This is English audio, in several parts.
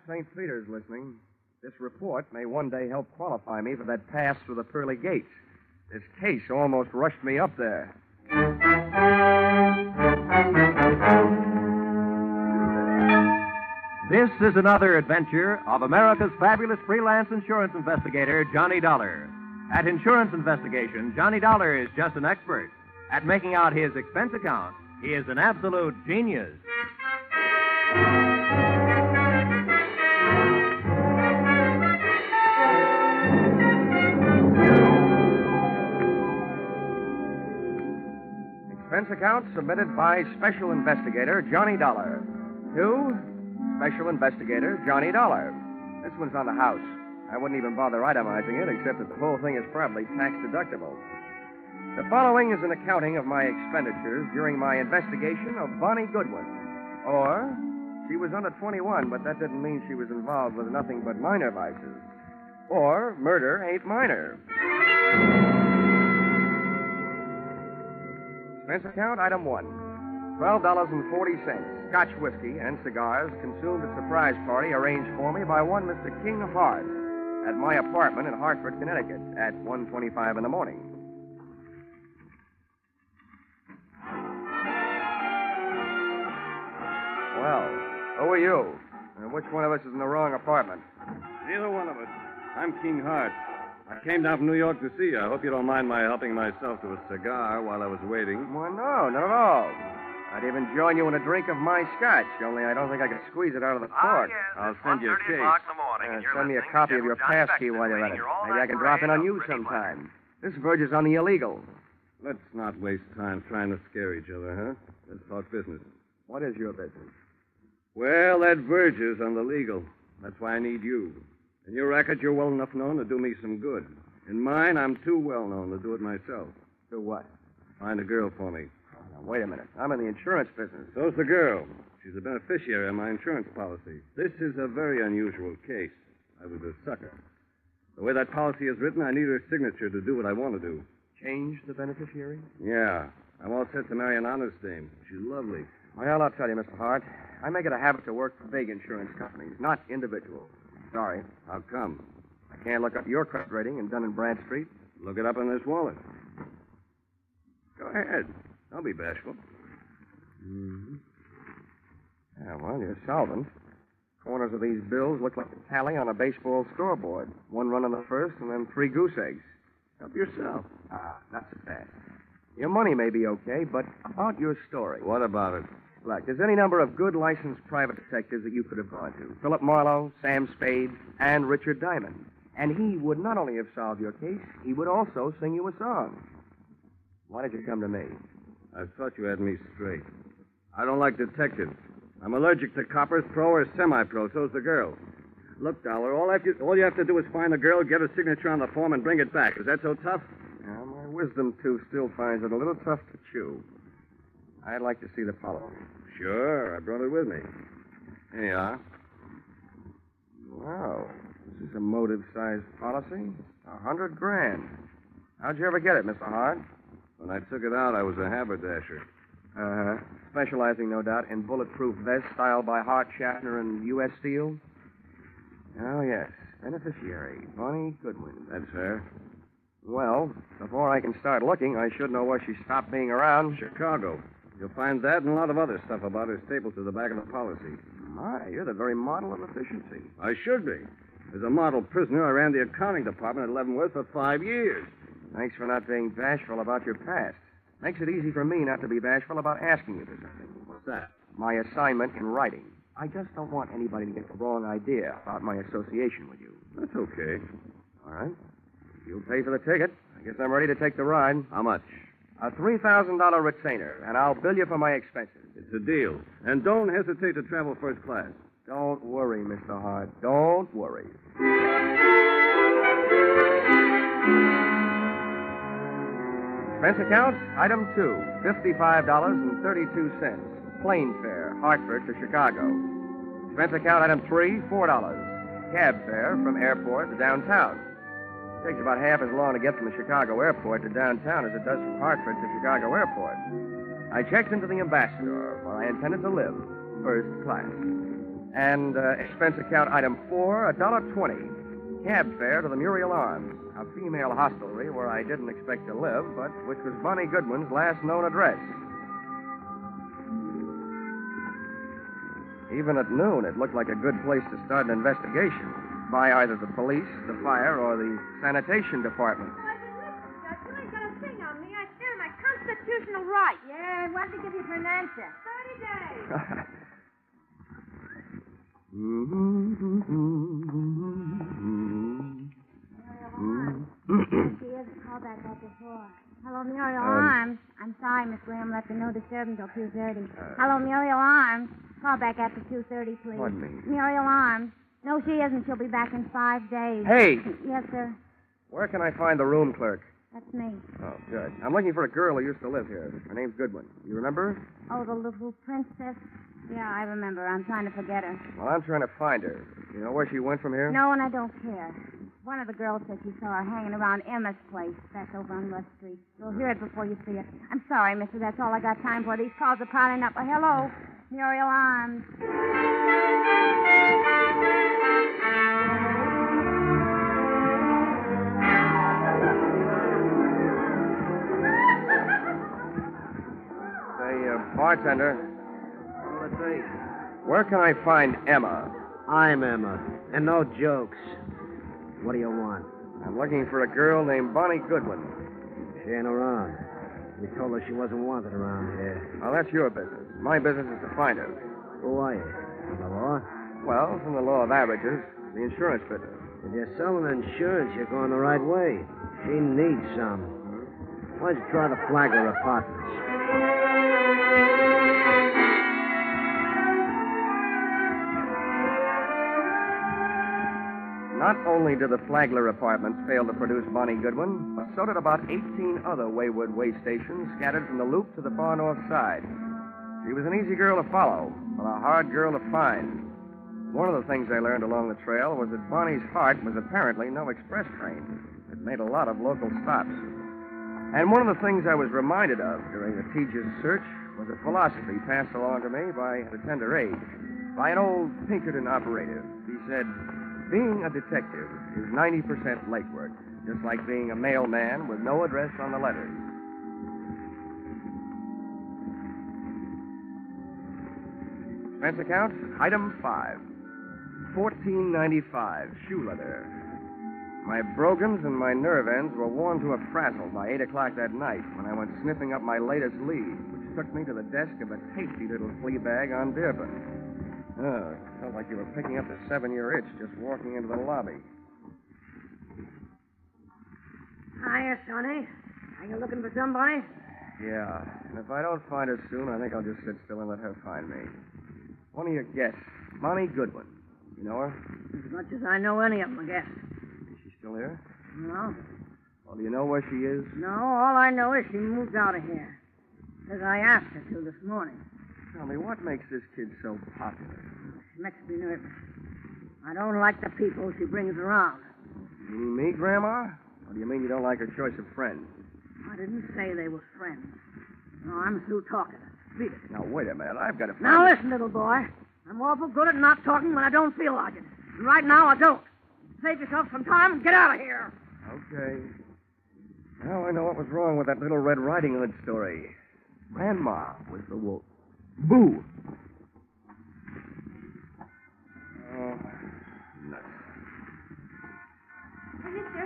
St. Peter's listening. This report may one day help qualify me for that pass through the pearly gates. This case almost rushed me up there. This is another adventure of America's fabulous freelance insurance investigator, Johnny Dollar. At insurance investigation, Johnny Dollar is just an expert. At making out his expense account, he is an absolute genius. Expense account submitted by Special Investigator Johnny Dollar. To Special Investigator Johnny Dollar. This one's on the house. I wouldn't even bother itemizing it, except that the whole thing is probably tax deductible. The following is an accounting of my expenditures during my investigation of Bonnie Goodwin. Or, she was under 21, but that didn't mean she was involved with nothing but minor vices. Or, murder ain't minor. Expense account, item 1. $12.40. Scotch whiskey and cigars consumed at surprise party arranged for me by one Mr. King Hart at my apartment in Hartford, Connecticut at 1:25 in the morning. Well, who are you? And which one of us is in the wrong apartment? Neither one of us. I'm King Hart. I came down from New York to see you. I hope you don't mind my helping myself to a cigar while I was waiting. Well, no, not at all. I'd even join you in a drink of my scotch, only I don't think I could squeeze it out of the cork. Yes, I'll send you a case. Send me a copy of your pass key while you're at it. Maybe I can drop in on you sometime. This verges on the illegal. Let's not waste time trying to scare each other, huh? Let's talk business. What is your business? Well, that verges on the legal. That's why I need you. In your racket, you're well enough known to do me some good. In mine, I'm too well known to do it myself. Do what? Find a girl for me. Now, wait a minute. I'm in the insurance business. So's the girl. She's a beneficiary on my insurance policy. This is a very unusual case. I was a sucker. The way that policy is written, I need her signature to do what I want to do. Change the beneficiary? Yeah. I'm all set to marry an honest dame. She's lovely. Well, I'll tell you, Mr. Hart. I make it a habit to work for big insurance companies, not individuals. Sorry. How come? I can't look up your credit rating in Dun & Bradstreet. Look it up in this wallet. Go ahead. Don't be bashful. Mm-hmm. Yeah, well, you're solvent. Corners of these bills look like a tally on a baseball scoreboard. 1 run on the first, and then 3 goose eggs. Help yourself. Not so fast. Your money may be okay, but about your story. What about it? Look, there's any number of good licensed private detectives that you could have gone to. Philip Marlowe, Sam Spade, and Richard Diamond. And he would not only have solved your case, he would also sing you a song. Why did you come to me? I thought you had me straight. I don't like detectives. I'm allergic to coppers, pro or semi-pro. So's the girl. Look, Dollar, all you have to do is find the girl, get her signature on the form, and bring it back. Is that so tough? Now, my wisdom tooth still finds it a little tough to chew. I'd like to see the policy. Sure, I brought it with me. Here you are. Wow, this is a motive-sized policy. $100,000. How'd you ever get it, Mr. Hart? When I took it out, I was a haberdasher. Specializing, no doubt, in bulletproof vests styled by Hart, Schaffner, and U.S. Steel? Oh, yes. Beneficiary, Bonnie Goodwin. That's her. Well, before I can start looking, I should know where she stopped being around. Chicago. You'll find that and a lot of other stuff about her stapled to the back of the policy. My, you're the very model of efficiency. I should be. As a model prisoner, I ran the accounting department at Leavenworth for 5 years. Thanks for not being bashful about your past. Makes it easy for me not to be bashful about asking you for something. What's that? My assignment in writing. I just don't want anybody to get the wrong idea about my association with you. That's okay. All right. You'll pay for the ticket. I guess I'm ready to take the ride. How much? A $3,000 retainer, and I'll bill you for my expenses. It's a deal. And don't hesitate to travel first class. Don't worry, Mr. Hart. Don't worry. Expense account, item 2, $55.32. Plane fare, Hartford to Chicago. Expense account, item 3, $4. Cab fare from airport to downtown. It takes about half as long to get from the Chicago airport to downtown as it does from Hartford to Chicago airport. I checked into the Ambassador, where I intended to live, first class. And expense account item 4, $1.20. Cab fare to the Muriel Arms, a female hostelry where I didn't expect to live, but which was Bonnie Goodwin's last known address. Even at noon, it looked like a good place to start an investigation by either the police, the fire, or the sanitation department. You ain't got a thing on me. I stand my constitutional right. Yeah, what did they give you for an answer? 30 days. She is a callback after 4. Hello, Muriel Arms. I'm sorry, Miss Graham left a no disturb until 2:30. Hello, Muriel Arms. Call back after 2:30, please. Pardon me? Muriel Arms. No, she isn't. She'll be back in 5 days. Hey! Yes, sir. Where can I find the room clerk? That's me. Oh, good. I'm looking for a girl who used to live here. Her name's Goodwin. You remember her? Oh, the little princess. Yeah, I remember. I'm trying to forget her. Well, I'm trying to find her. You know where she went from here? No, and I don't care. One of the girls said she saw her hanging around Emma's place. That's over on West Street. You'll hear it before you see it. I'm sorry, mister. That's all I got time for. These calls are piling up. Hello, Muriel Arms. Say, bartender, Let's see. where can I find Emma? I'm Emma, and no jokes. What do you want? I'm looking for a girl named Bonnie Goodwin. She ain't around. We told her she wasn't wanted around here. Well, that's your business. My business is to find her. Who are you? From the law? Well, from the law of averages, the insurance business. If you're selling insurance, you're going the right way. She needs some. Why don't you try the Flagler Apartments? Not only did the Flagler Apartments fail to produce Bonnie Goodwin, but so did about 18 other wayward way stations scattered from the Loop to the far north side. She was an easy girl to follow, but a hard girl to find. One of the things I learned along the trail was that Bonnie's Hart was apparently no express train. It made a lot of local stops. And one of the things I was reminded of during the teacher's search was a philosophy passed along to me at a tender age by an old Pinkerton operative. He said, being a detective is 90% legwork, just like being a mailman with no address on the letters. Expense account, item 5. $14.95, shoe leather. My brogans and my nerve ends were worn to a frazzle by 8 o'clock that night when I went sniffing up my latest lead, which took me to the desk of a tasty little flea bag on Dearborn. Oh, it felt like you were picking up the 7-year itch just walking into the lobby. Hiya, Sonny. Are you looking for somebody? Yeah, and if I don't find her soon, I think I'll just sit still and let her find me. One of your guests, Bonnie Goodwin. You know her? As much as I know any of them, I guess. Is she still here? No. Well, do you know where she is? No, all I know is she moved out of here. Because I asked her to this morning. Tell me, what makes this kid so popular? She makes me nervous. I don't like the people she brings around. You mean me, Grandma? Or do you mean you don't like her choice of friends? I didn't say they were friends. No, I'm through talking. Beat it. Now, wait a minute. I've got to find Now, her. listen, little boy. I'm awful good at not talking when I don't feel like it. And right now, I don't. Save yourself some time and get out of here. Okay. Now I know what was wrong with that little Red Riding Hood story. Grandma was the wolf. Boo! Oh, nuts. Hey, mister.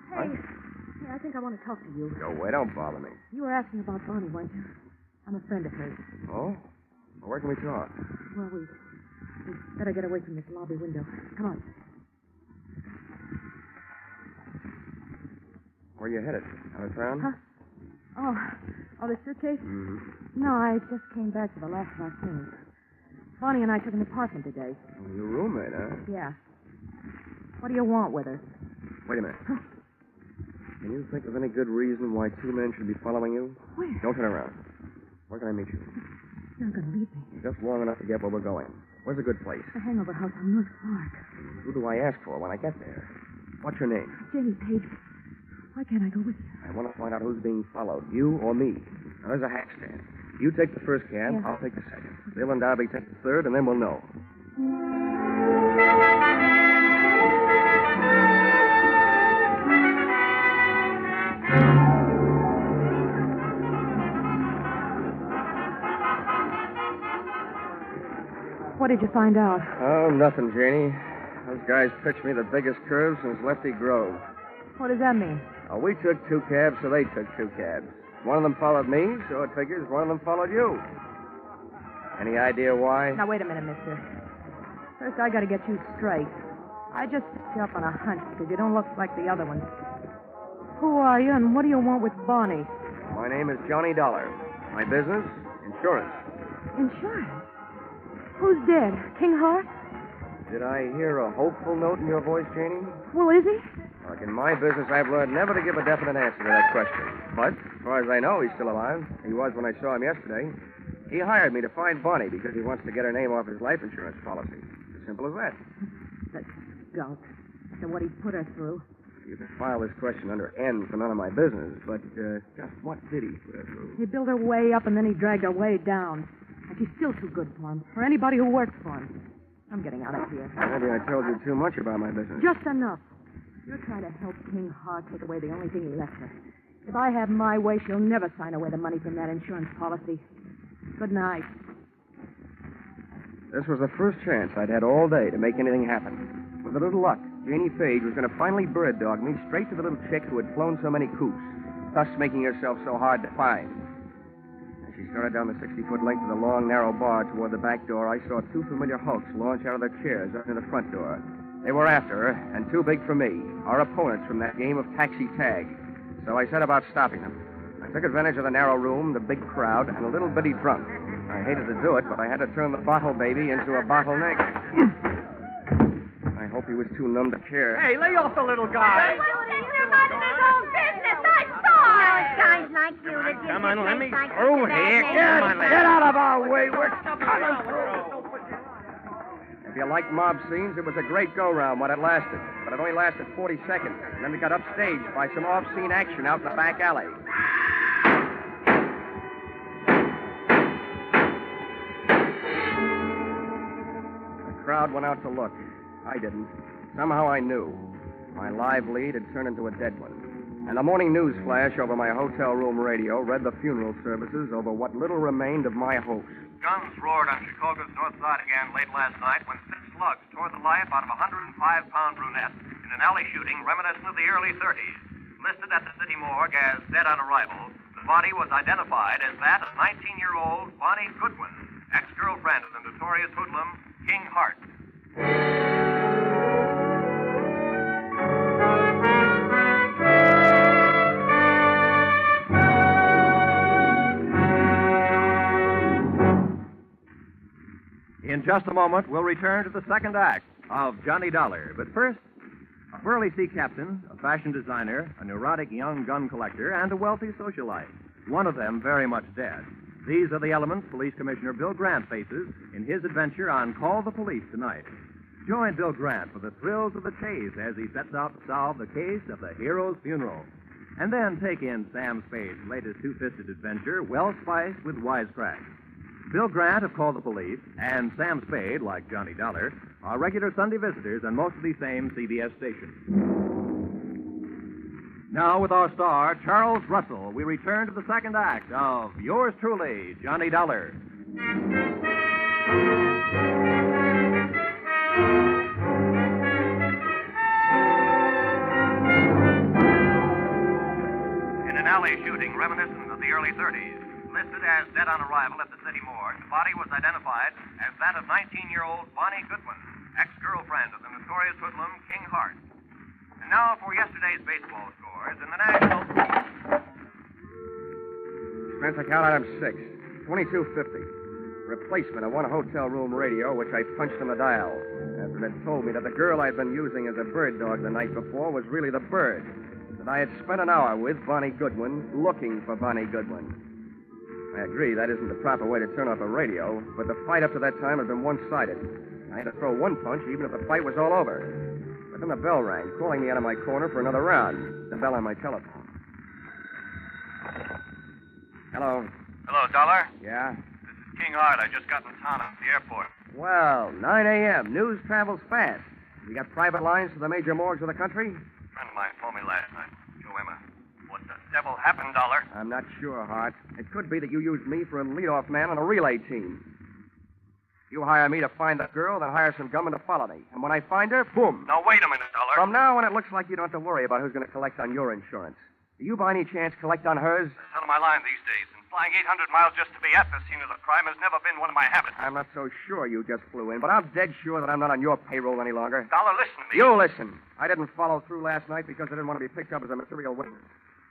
What? Hey, I think I want to talk to you. Go away. Don't bother me. You were asking about Bonnie, weren't you? I'm a friend of hers. Oh? Well, where can we talk? Well, we better get away from this lobby window. Come on. Where are you headed? Out of town? Huh? Oh, the suitcase? Mm-hmm. No, I just came back for the last of our things. Bonnie and I took an apartment today. Oh, your roommate, huh? Yeah. What do you want with her? Wait a minute. Can you think of any good reason why 2 men should be following you? Where? Don't turn around. Where can I meet you? You're not going to leave me. Just long enough to get where we're going. Where's a good place? The hangover house on North Park. Who do I ask for when I get there? What's your name? Jenny Page. Why can't I go with you? I want to find out who's being followed, you or me. Now, there's a hack stand. You take the first cab, Yeah. I'll take the second. Bill and Darby take the third, and then we'll know. What did you find out? Oh, nothing, Janie. Those guys pitched me the biggest curve since Lefty Grove. What does that mean? Oh, we took 2 cabs, so they took 2 cabs. One of them followed me, so it figures one of them followed you. Any idea why? Now, wait a minute, mister. First, I got to get you straight. I just picked you up on a hunch because you don't look like the other ones. Who are you, and what do you want with Bonnie? My name is Johnny Dollar. My business? Insurance. Insurance? Who's dead? King Hart? Did I hear a hopeful note in your voice, Janie? Well, is he? Like in my business, I've learned never to give a definite answer to that question. But, as far as I know, he's still alive. He was when I saw him yesterday. He hired me to find Bonnie because he wants to get her name off his life insurance policy. As simple as that. That skunk. After what he put her through. You can file this question under N for none of my business, but just what did he put her through? He built her way up, and then he dragged her way down. And she's still too good for him, for anybody who works for him. I'm getting out of here. Maybe I told you too much about my business. Just enough. You're trying to help King Hart take away the only thing he left her. If I have my way, she'll never sign away the money from that insurance policy. Good night. This was the first chance I'd had all day to make anything happen. With a little luck, Janie Page was going to finally bird dog me straight to the little chick who had flown so many coops, thus making herself so hard to find. As she started down the 60-foot length of the long, narrow bar toward the back door, I saw 2 familiar hulks launch out of their chairs up near the front door. They were after her, and too big for me, our opponents from that game of taxi tag. So I set about stopping them. I took advantage of the narrow room, the big crowd, and a little bitty drunk. I hated to do it, but I had to turn the bottle baby into a bottleneck. I hope he was too numb to care. Hey, lay off the little guy. Well, he's about his own business. I saw it. Guys like you that Come on, let me like through here. Get out of our way. We're coming through. If you like mob scenes, it was a great go-round when it lasted. But it only lasted 40 seconds. And then we got upstaged by some off-scene action out in the back alley. The crowd went out to look. I didn't. Somehow I knew. My live lead had turned into a dead one. And the morning news flash over my hotel room radio read the funeral services over what little remained of my hopes. Guns roared on Chicago's north side again late last night when 6 slugs tore the life out of a 105-pound brunette in an alley shooting reminiscent of the early 30s. Listed at the city morgue as dead on arrival, the body was identified as that of 19-year-old Bonnie Goodwin, ex-girlfriend of the notorious hoodlum King Hart. In just a moment, we'll return to the second act of Johnny Dollar. But first, a burly sea captain, a fashion designer, a neurotic young gun collector, and a wealthy socialite. One of them very much dead. These are the elements Police Commissioner Bill Grant faces in his adventure on Call the Police tonight. Join Bill Grant for the thrills of the chase as he sets out to solve the case of the hero's funeral. And then take in Sam Spade's latest two-fisted adventure, well spiced with wisecracks. Bill Grant of Call the Police and Sam Spade, like Johnny Dollar, are regular Sunday visitors on most of these same CBS stations. Now, with our star, Charles Russell, we return to the second act of yours truly, Johnny Dollar. In an alley shooting reminiscent of the early 30s, listed as dead on arrival at the city morgue, the body was identified as that of 19-year-old Bonnie Goodwin, ex-girlfriend of the notorious hoodlum King Hart. And now for yesterday's baseball scores in the National... Expense account item 6, $22.50. Replacement of one hotel room radio, which I punched on the dial. After it had told me that the girl I'd been using as a bird dog the night before was really the bird. That I had spent an hour with Bonnie Goodwin, looking for Bonnie Goodwin. I agree that isn't the proper way to turn off a radio, but the fight up to that time had been one-sided. I had to throw one punch even if the fight was all over. But then the bell rang, calling me out of my corner for another round. The bell on my telephone. Hello. Hello, Dollar. Yeah? This is King Hart. I just got in town at the airport. Well, 9 a.m. News travels fast. You got private lines to the major morgues of the country? A friend of mine phoned me last night. Joe Emma. What the devil happened, Dollar? I'm not sure, Hart. It could be that you used me for a leadoff man on a relay team. You hire me to find that girl, then hire some gunmen to follow me. And when I find her, boom. Now, wait a minute, Dollar. From now on, it looks like you don't have to worry about who's going to collect on your insurance. Do you, by any chance, collect on hers? It's out of my line these days, and flying 800 miles just to be at the scene of the crime has never been one of my habits. I'm not so sure you just flew in, but I'm dead sure that I'm not on your payroll any longer. Dollar, listen to me. You listen. I didn't follow through last night because I didn't want to be picked up as a material witness.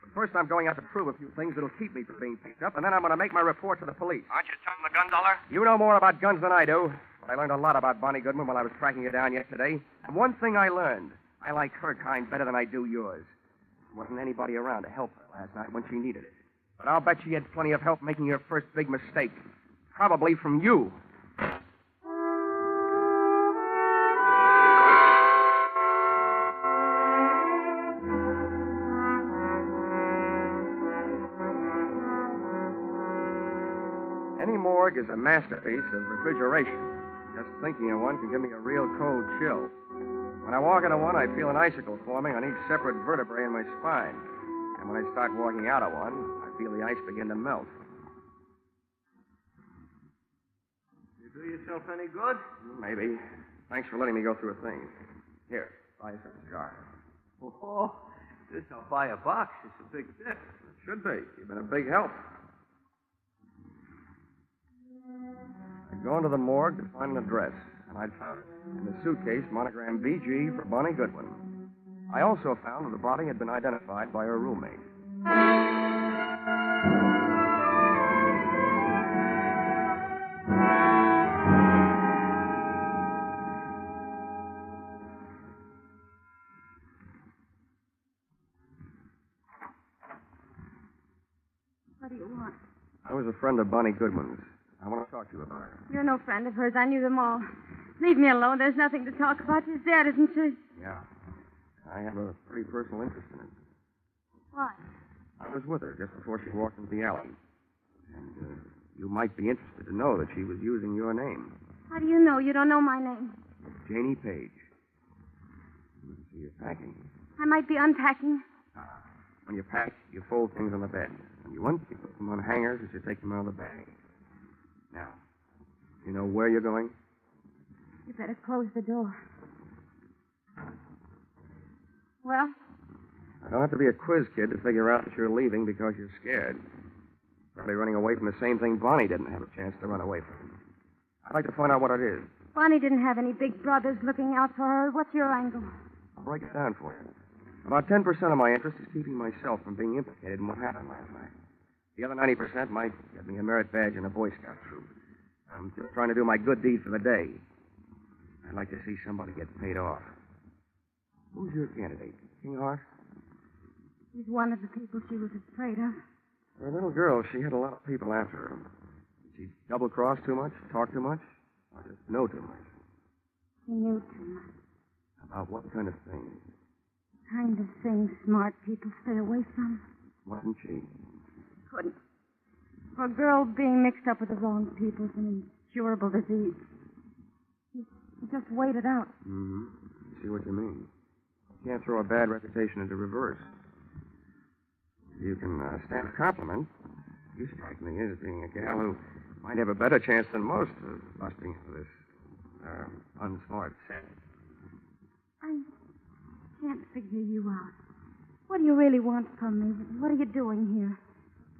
But first, I'm going out to prove a few things that'll keep me from being picked up, and then I'm going to make my report to the police. Aren't you jumping the gun, Dollar? You know more about guns than I do, but I learned a lot about Bonnie Goodwin while I was tracking her down yesterday. And one thing I learned, I like her kind better than I do yours. There wasn't anybody around to help her last night when she needed it. But I'll bet she had plenty of help making her first big mistake. Probably from you. Any morgue is a masterpiece of refrigeration. Just thinking of one can give me a real cold chill. When I walk into one, I feel an icicle forming on each separate vertebrae in my spine. And when I start walking out of one, I feel the ice begin to melt. You do yourself any good? Maybe. Thanks for letting me go through a thing. Here, buy us a cigar. Oh, this I'll buy a box. It's a big tip. It should be. You've been a big help. I'd gone to the morgue to find an address, and I'd found it. In the suitcase, monogram BG for Bonnie Goodwin. I also found that the body had been identified by her roommate. What do you want? I was a friend of Bonnie Goodwin's. I want to talk to you about her. You're no friend of hers. I knew them all. Leave me alone. There's nothing to talk about. She's dead, isn't she? Yeah. I have a pretty personal interest in it. Why? I was with her just before she walked into the alley. And you might be interested to know that she was using your name. How do you know? You don't know my name. Janie Page. So you're packing. I might be unpacking. When you pack, you fold things on the bed. When you want, you put them on hangers as you take them out of the bag. Now, you know where you're going? You better close the door. Well? I don't have to be a quiz kid to figure out that you're leaving because you're scared. Probably running away from the same thing Bonnie didn't have a chance to run away from. I'd like to find out what it is. Bonnie didn't have any big brothers looking out for her. What's your angle? I'll break it down for you. About 10% of my interest is keeping myself from being implicated in what happened last night. The other 90% might get me a merit badge in a Boy Scout troop. I'm just trying to do my good deed for the day. I'd like to see somebody get paid off. Who's your candidate? King Hart? He's one of the people she was afraid of. For a little girl, she had a lot of people after her. Did she double-cross too much, talk too much, or just know too much? She knew too much. About what kind of thing? The kind of thing smart people stay away from. Wasn't she? Couldn't. For a girl being mixed up with the wrong people is an incurable disease. She just waited out. Mm-hmm. I see what you mean. You can't throw a bad reputation into reverse. You can stand a compliment. You strike me as being a gal who might have a better chance than most of busting into this unsmart set. I can't figure you out. What do you really want from me? What are you doing here?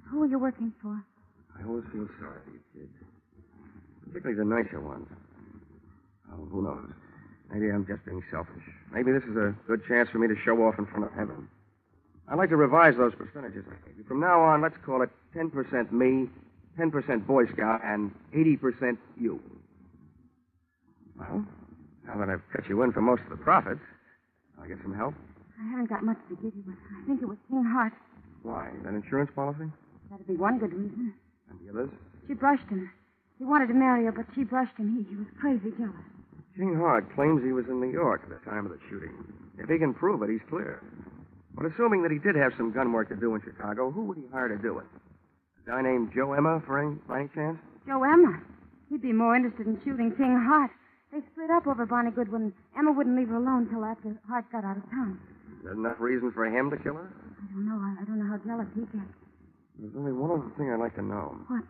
Who are you working for? I always feel sorry for you, kid. Particularly the nicer ones. Oh, who knows? Maybe I'm just being selfish. Maybe this is a good chance for me to show off in front of heaven. I'd like to revise those percentages I gave you. From now on, let's call it 10% me, 10% Boy Scout, and 80% you. Well, now that I've cut you in for most of the profits, I'll get some help. I haven't got much to give you, but I think it was King Hart. Why? Is that insurance policy? That'd be one good reason. And the others? She brushed him. He wanted to marry her, but she brushed him. He was crazy jealous. King Hart claims he was in New York at the time of the shooting. If he can prove it, he's clear. But assuming that he did have some gun work to do in Chicago, who would he hire to do it? A guy named Joe Emma, by any chance? Joe Emma. He'd be more interested in shooting King Hart. They split up over Bonnie Goodwin. Emma wouldn't leave her alone till after Hart got out of town. Is there enough reason for him to kill her? I don't know. I don't know how jealous he gets. There's only one other thing I'd like to know. What?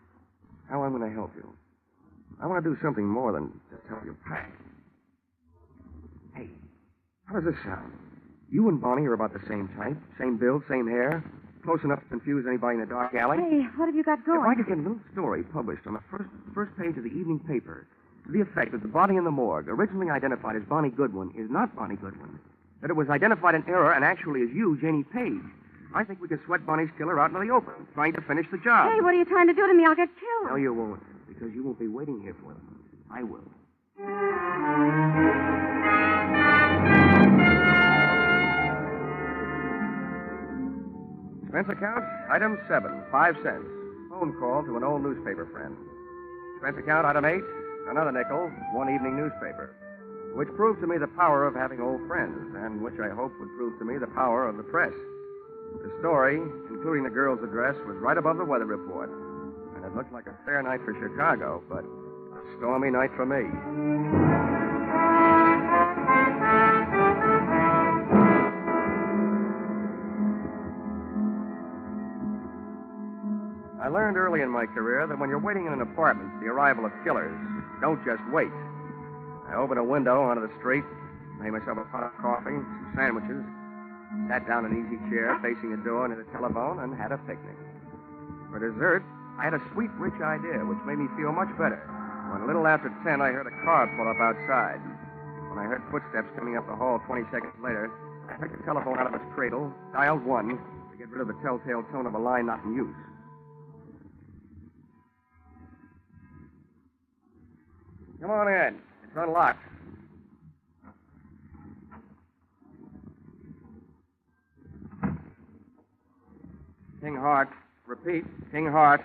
How I'm going to help you. I want to do something more than just help you pack. Hey, how does this sound? You and Bonnie are about the same type, same build, same hair, close enough to confuse anybody in the dark alley. Hey, what have you got going? If I could get a little story published on the first page of the evening paper to the effect that the body in the morgue, originally identified as Bonnie Goodwin, is not Bonnie Goodwin, that it was identified in error and actually is you, Janie Page, I think we could sweat Bonnie's killer out into the open, trying to finish the job. Hey, what are you trying to do to me? I'll get killed. No, you won't, because you won't be waiting here for them. I will. Expense account, item 7, 5 cents. Phone call to an old newspaper friend. Expense account, item 8, another nickel, one evening newspaper. Which proved to me the power of having old friends, and which I hope would prove to me the power of the press. The story, including the girl's address, was right above the weather report. And it looked like a fair night for Chicago, but a stormy night for me. I learned early in my career that when you're waiting in an apartment for the arrival of killers, don't just wait. I opened a window onto the street, made myself a pot of coffee, some sandwiches, sat down in an easy chair facing a door near the telephone, and had a picnic. For dessert, I had a sweet, rich idea, which made me feel much better. When a little after 10, I heard a car pull up outside. When I heard footsteps coming up the hall 20 seconds later, I took the telephone out of its cradle, dialed 1 to get rid of the telltale tone of a line not in use. Come on in. It's unlocked. King Hart. Repeat, King Hart.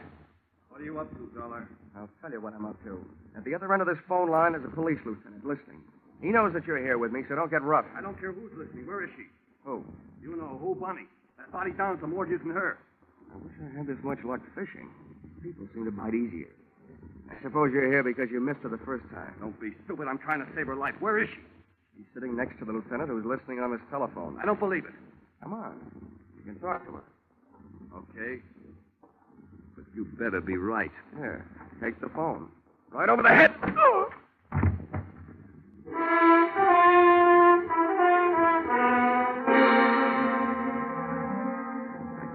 What are you up to, Dollar? I'll tell you what I'm up to. At the other end of this phone line is a police lieutenant listening. He knows that you're here with me, so don't get rough. I don't care who's listening. Where is she? Who? You know who, Bonnie. That body down at the morgue isn't her. I wish I had this much luck fishing. People seem to bite easier. I suppose you're here because you missed her the first time. Don't be stupid. I'm trying to save her life. Where is she? She's sitting next to the lieutenant who's listening on this telephone. I don't believe it. Come on. You can talk to her. Okay. But you better be right. Here, take the phone. Right over the head. Oh!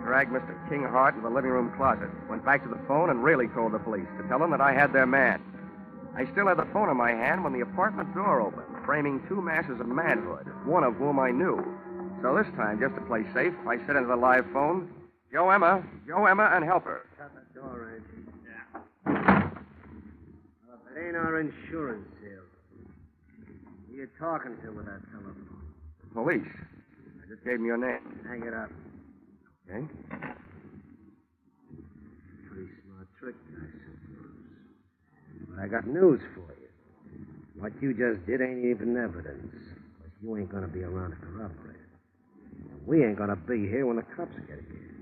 Dragged Mr. King Hart into the living room closet, went back to the phone, and really called the police to tell them that I had their man. I still had the phone in my hand when the apartment door opened, framing two masses of manhood, one of whom I knew. So this time, just to play safe, I said into the live phone, Joe Emma, and help her. Shut the door, Angie. Yeah. It ain't our insurance here. Who are you talking to with that telephone? Police. I just gave them your name. Hang it up. Okay? Pretty smart trick, I suppose. But I got news for you. What you just did ain't even evidence. But you ain't gonna be around to corroborate it. And we ain't gonna be here when the cops get here.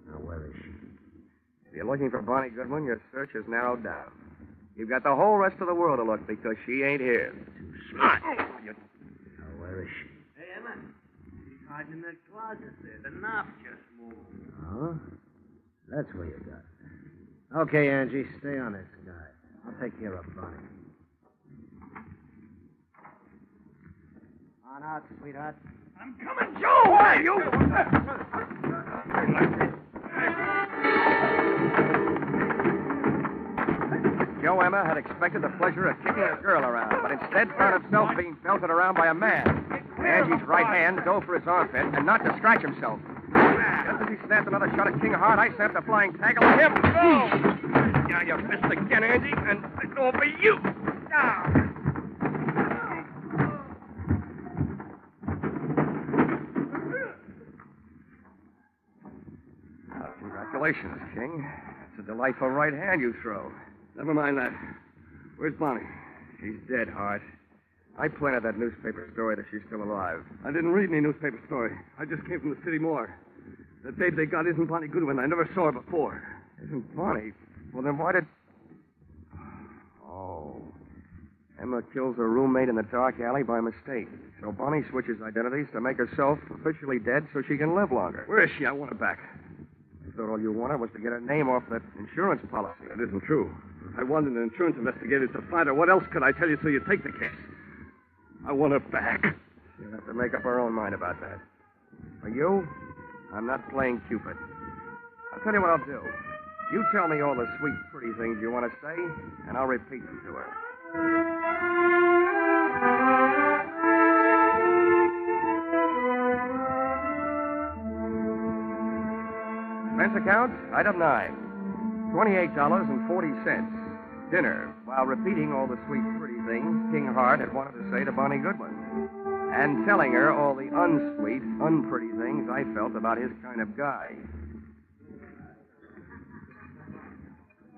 Now, where is she? If you're looking for Bonnie Goodwin, your search is narrowed down. You've got the whole rest of the world to look because she ain't here. Too smart. Now, where is she? Hey, Emma. She's hiding in that closet there. The knob just moved. Oh? That's where you got her. Okay, Angie, stay on this guy. I'll take care of Bonnie. On out, sweetheart. I'm coming, Joe! Why, you? Joe Emma had expected the pleasure of kicking a girl around, but instead found himself being belted around by a man. Angie's right hand dove for his armpit and not to scratch himself. Just as he snapped another shot at King Hart, I snapped a flying tackle at him. Go! Down your fist again, Angie, and it's all for you. Down. Congratulations, King. It's a delightful right hand you throw. Never mind that. Where's Bonnie? She's dead, Hart. I planted that newspaper story that she's still alive. I didn't read any newspaper story. I just came from the city morgue. That babe they got isn't Bonnie Goodwin. I never saw her before. Isn't Bonnie? Well, then why did... Oh. Emma kills her roommate in the dark alley by mistake. So Bonnie switches identities to make herself officially dead so she can live longer. Where is she? I want her back. I thought all you wanted was to get her name off that insurance policy. That isn't true. If I wanted an insurance investigator to find her, what else could I tell you so you take the case? I want her back. You'll have to make up her own mind about that. For you, I'm not playing Cupid. I'll tell you what I'll do. You tell me all the sweet, pretty things you want to say, and I'll repeat them to her. Expense account, item 9. $28.40. Dinner, while repeating all the sweet, pretty things King Hart had wanted to say to Bonnie Goodwin. And telling her all the unsweet, unpretty things I felt about his kind of guy.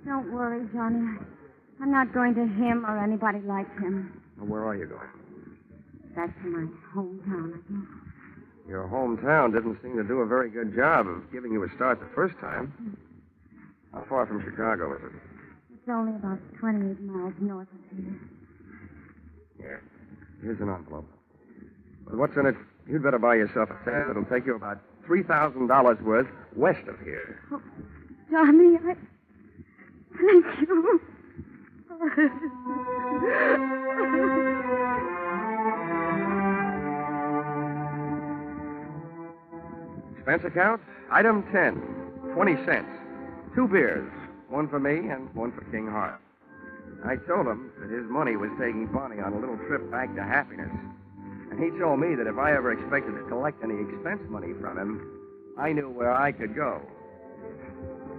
Don't worry, Johnny. I'm not going to him or anybody like him. Well, where are you going? Back to my hometown, I guess. Your hometown didn't seem to do a very good job of giving you a start the first time. How far from Chicago is it? It's only about 28 miles north of here. Here. Here's an envelope. With what's in it, you'd better buy yourself a ticket. It'll take you about $3,000 worth west of here. Oh, Johnny, thank you. Expense account, item 10, 20 cents. 2 beers, one for me and one for King Hart. I told him that his money was taking Bonnie on a little trip back to happiness. And he told me that if I ever expected to collect any expense money from him, I knew where I could go.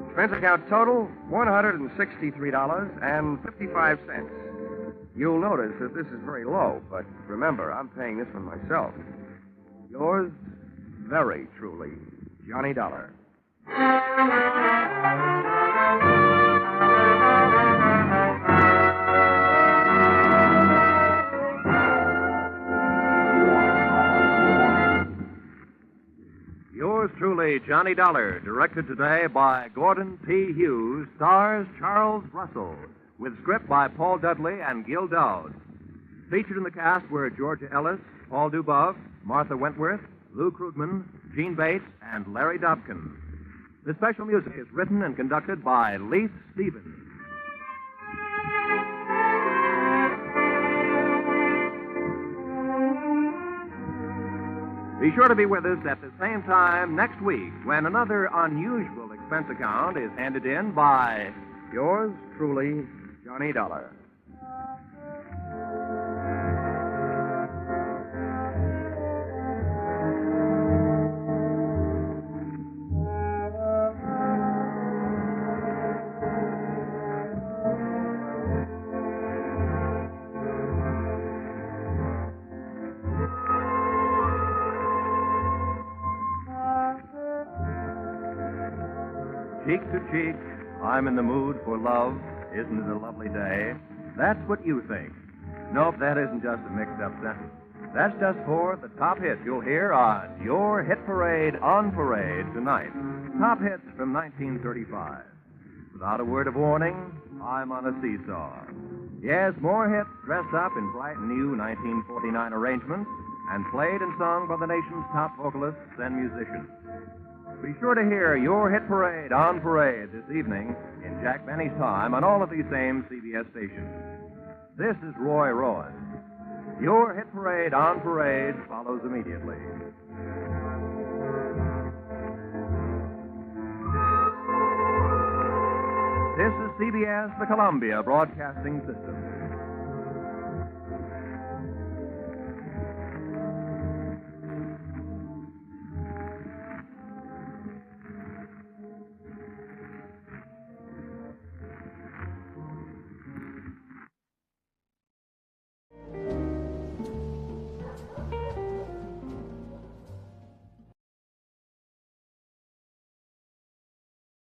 Expense account total, $163.55. You'll notice that this is very low, but remember, I'm paying this one myself. Yours, very truly, Johnny Dollar. Yours truly, Johnny Dollar, directed today by Gordon P. Hughes, stars Charles Russell, with script by Paul Dudley and Gil Dowd. Featured in the cast were Georgia Ellis, Paul Dubov, Martha Wentworth, Lou Krugman, Gene Bates, and Larry Dobkin. The special music is written and conducted by Leith Stevens. Be sure to be with us at the same time next week when another unusual expense account is handed in by Yours truly, Johnny Dollar. Cheek to cheek, I'm in the mood for love. Isn't it a lovely day? That's what you think. Nope, that isn't just a mixed-up sentence. That's just for the top hits you'll hear on your hit parade on parade tonight. Top hits from 1935. Without a word of warning, I'm on a seesaw. Yes, more hits dressed up in bright new 1949 arrangements and played and sung by the nation's top vocalists and musicians. Be sure to hear your hit parade on parade this evening in Jack Benny's time on all of these same CBS stations. This is Roy Rowan. Your hit parade on parade follows immediately. This is CBS, the Columbia Broadcasting System.